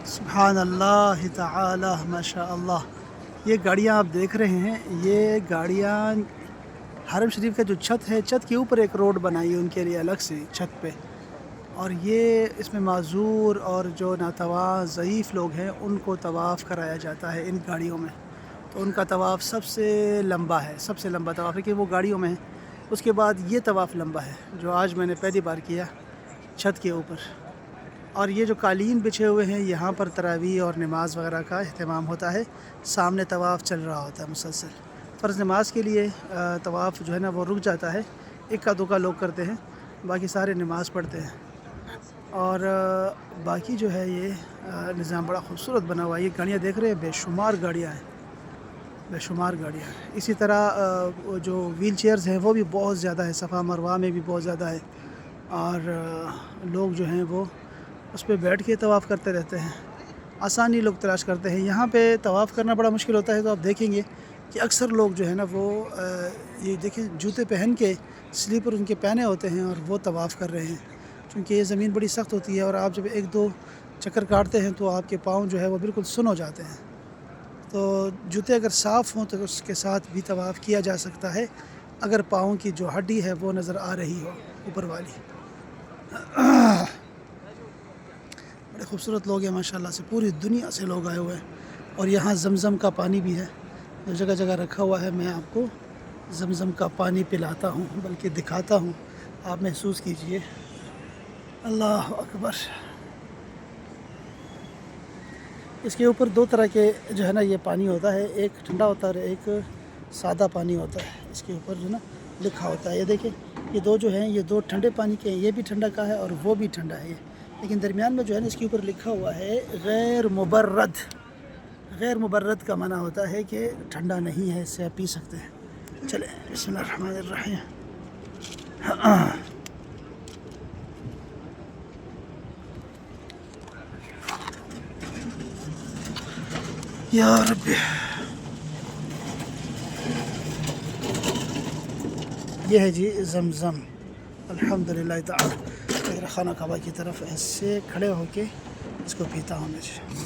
سبحان اللہ تعالی ماشاء اللہ۔ یہ گاڑیاں آپ دیکھ رہے ہیں، یہ گاڑیاں حرم شریف کا جو چھت ہے، چھت کے اوپر ایک روڈ بنائی ہے ان کے لیے الگ سے چھت پہ، اور یہ اس میں معذور اور جو ناتواں ضعیف لوگ ہیں ان کو طواف کرایا جاتا ہے ان گاڑیوں میں۔ تو ان کا طواف سب سے لمبا ہے، سب سے لمبا طواف ہے کہ وہ گاڑیوں میں ہے۔ اس کے بعد یہ طواف لمبا ہے جو آج میں نے پہلی بار کیا چھت کے اوپر۔ اور یہ جو قالین بچھے ہوئے ہیں یہاں پر تراویح اور نماز وغیرہ کا اہتمام ہوتا ہے، سامنے طواف چل رہا ہوتا ہے مسلسل۔ فرض نماز کے لیے طواف جو ہے نا وہ رک جاتا ہے، اکا دکا لوگ کرتے ہیں، باقی سارے نماز پڑھتے ہیں۔ اور باقی جو ہے یہ نظام بڑا خوبصورت بنا ہوا ہے۔ یہ گاڑیاں دیکھ رہے ہیں، بے شمار گاڑیاں ہیں، بے شمار گاڑیاں ہیں۔ اسی طرح جو ویل چیئرز ہیں وہ بھی بہت زیادہ ہے، صفا مروہ میں بھی بہت زیادہ ہے، اور لوگ جو ہیں وہ اس پہ بیٹھ کے طواف کرتے رہتے ہیں، آسانی لوگ تلاش کرتے ہیں۔ یہاں پہ طواف کرنا بڑا مشکل ہوتا ہے، تو آپ دیکھیں گے کہ اکثر لوگ جو ہے نا وہ یہ دیکھیں جوتے پہن کے، سلیپر ان کے پہنے ہوتے ہیں اور وہ طواف کر رہے ہیں، کیونکہ یہ زمین بڑی سخت ہوتی ہے، اور آپ جب ایک دو چکر کاٹتے ہیں تو آپ کے پاؤں جو ہے وہ بالکل سن ہو جاتے ہیں۔ تو جوتے اگر صاف ہوں تو اس کے ساتھ بھی طواف کیا جا سکتا ہے، اگر پاؤں کی جو ہڈی ہے وہ نظر آ رہی ہو اوپر والی۔ بڑے خوبصورت لوگ ہیں ماشاءاللہ سے، پوری دنیا سے لوگ آئے ہوئے ہیں۔ اور یہاں زمزم کا پانی بھی ہے جو جگہ جگہ رکھا ہوا ہے، میں آپ کو زمزم کا پانی پلاتا ہوں، بلکہ دکھاتا ہوں، آپ محسوس کیجئے۔ اللہ اکبر۔ اس کے اوپر دو طرح کے جو ہے نا یہ پانی ہوتا ہے، ایک ٹھنڈا ہوتا ہے اور ایک سادہ پانی ہوتا ہے۔ اس کے اوپر جو ہے نا لکھا ہوتا ہے، یہ دیکھیں یہ دو جو ہیں یہ دو ٹھنڈے پانی کے ہیں، یہ بھی ٹھنڈا کا ہے اور وہ بھی ٹھنڈا ہے، لیکن درمیان میں جو ہے نا اس کے اوپر لکھا ہوا ہے غیر مبرد۔ غیر مبرد کا معنی ہوتا ہے کہ ٹھنڈا نہیں ہے، اس سے آپ پی سکتے ہیں۔ چلیں بسم اللہ الرحمن الرحیم۔ یا رب، یہ ہے جی زمزم، الحمدللہ تعالی۔ خانہ کعبہ کی طرف ایسے کھڑے ہو کے اس کو پیتا ہوں میں جی۔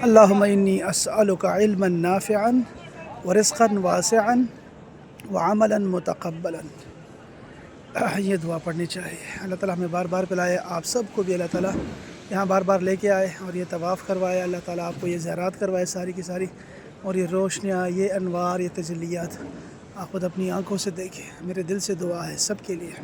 اللہم انی اسألک علما نافعا ورزقا واسعا وعملا متقبلا۔ یہ دعا پڑھنی چاہیے۔ اللہ تعالیٰ ہمیں بار بار پلائے، آپ سب کو بھی اللہ تعالیٰ یہاں بار بار لے کے آئے اور یہ طواف کروائے۔ اللہ تعالیٰ آپ کو یہ زیارات کروائے ساری کی ساری، اور یہ روشنیاں، یہ انوار، یہ تجلیات آپ خود اپنی آنکھوں سے دیکھیں۔ میرے دل سے دعا ہے سب کے لیے۔